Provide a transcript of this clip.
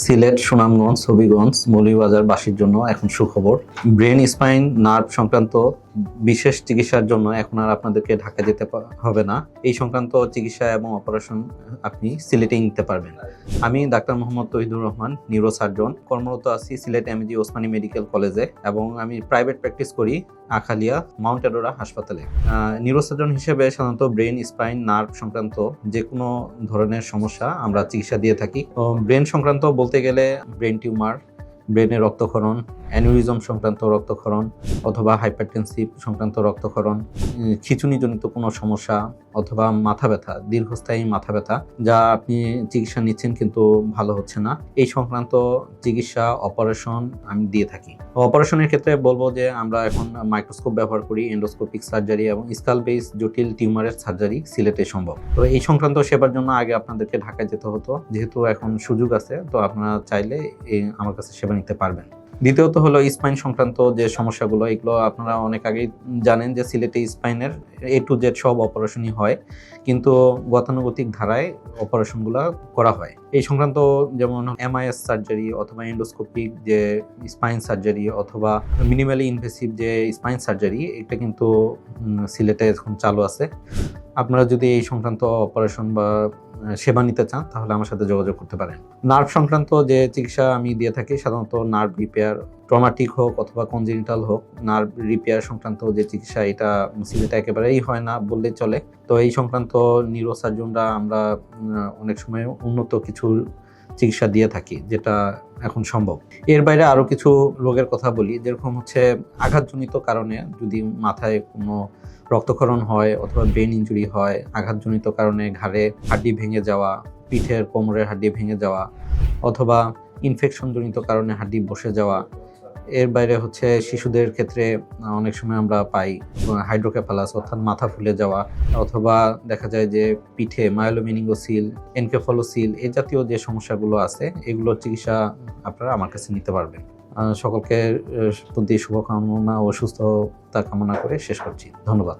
সিলেট, সুনামগঞ্জ, হবিগঞ্জ, মৌলভীবাজারবাসীর জন্য এখন সুখবর। ব্রেন, স্পাইন, নার্ভ সংক্রান্ত বিশেষ চিকিৎসার জন্য এখন আর আপনাদেরকে ঢাকা যেতে হবে না। এই সংক্রান্ত চিকিৎসা এবং অপারেশন আপনি সিলেটেই নিতে পারবেন। আমি ডাক্তার মোহাম্মদ তৌহিদুর রহমান, নিউরোসার্জন, কর্মরত আছি সিলেট এমজি ওসমানী মেডিকেল কলেজে এবং আমি প্রাইভেট প্র্যাকটিস করি আখালিয়া মাউন্ট এডোরা হাসপাতালে। নিউরোসার্জন হিসেবে সাধারণত ব্রেন, স্পাইন, নার্ভ সংক্রান্ত যে কোনো ধরনের সমস্যা আমরা চিকিৎসা দিয়ে থাকি। ব্রেন সংক্রান্ত বলতে গেলে ব্রেন টিউমার, ব্রেনের রক্তক্ষরণ, অ্যানিউরিজম সংক্রান্ত রক্তক্ষরণ অথবা হাইপারটেনসিভ সংক্রান্ত রক্তক্ষরণ, খিঁচুনিজনিত কোনো সমস্যা অথবা মাথা ব্যথা, দীর্ঘস্থায়ী মাথা ব্যথা যা আপনি চিকিৎসা নিচ্ছেন কিন্তু ভালো হচ্ছে না, এই সংক্রান্ত চিকিৎসা অপারেশন আমি দিয়ে থাকি। অপারেশনের ক্ষেত্রে বলবো যে আমরা এখন মাইক্রোস্কোপ ব্যবহার করি, এন্ডোস্কোপিক সার্জারি এবং স্কাল বেস জটিল টিউমারের সার্জারি সিলেটে সম্ভব। তো এই সংক্রান্ত সেবার জন্য আগে আপনাদেরকে ঢাকায় যেতে হতো, যেহেতু এখন সুযোগ আছে তো আপনারা চাইলে আমার কাছে সেবা নিতে পারবেন। দ্বিতীয়ত হলো স্পাইন সংক্রান্ত যে সমস্যাগুলো, এগুলো আপনারা অনেক আগেই জানেন যে সিলেটে স্পাইনের A to Z সব অপারেশনই হয়, কিন্তু গতানুগতিক ধারায় অপারেশনগুলো করা হয়। এই সংক্রান্ত যেমন MIS সার্জারি অথবা এন্ডোস্কোপিক যে স্পাইন সার্জারি অথবা মিনিমালি ইনভেসিভ যে স্পাইন সার্জারি, এটা কিন্তু সিলেটে এখন চালু আছে। আপনারা যদি এই সংক্রান্ত অপারেশন বা সেবা নিতে চান তাহলে আমার সাথে যোগাযোগ করতে পারেন। নার্ভ সংক্রান্ত যে চিকিৎসা আমি দিয়ে থাকি সাধারণত নার্ভ রিপেয়ার, ট্রমাটিক হোক অথবা কনজেনিটাল হোক, নার্ভ রিপেয়ার সংক্রান্ত যে চিকিৎসা এটা সিলেটে একেবারেই হয় না বললেই চলে। তো এই সংক্রান্ত নিউরোসার্জনরা আমরা অনেক সময় উন্নত কিছু চিকিৎসা দিয়ে থাকি যেটা এখন সম্ভব। এর বাইরে আরও কিছু রোগের কথা বলি, যেরকম হচ্ছে আঘাতজনিত কারণে যদি মাথায় কোনো রক্তক্ষরণ হয় অথবা ব্রেন ইনজুরি হয়, আঘাতজনিত কারণে ঘাড়ে হাড্ডি ভেঙে যাওয়া, পিঠের কোমরের হাড্ডি ভেঙে যাওয়া অথবা ইনফেকশনজনিত কারণে হাড্ডি বসে যাওয়া। এর বাইরে হচ্ছে শিশুদের ক্ষেত্রে অনেক সময় আমরা পাই হাইড্রোকেফালাস অর্থাৎ মাথা ফুলে যাওয়া, অথবা দেখা যায় যে পিঠে মায়োলোমেনিঙ্গোসিল, এনকেফালোসিল, এই জাতীয় যে সমস্যাগুলো আছে এগুলোর চিকিৎসা আপনারা আমার কাছে নিতে পারবেন। সকলকে প্রতি শুভকামনা ও সুস্থতা কামনা করে শেষ করছি। ধন্যবাদ।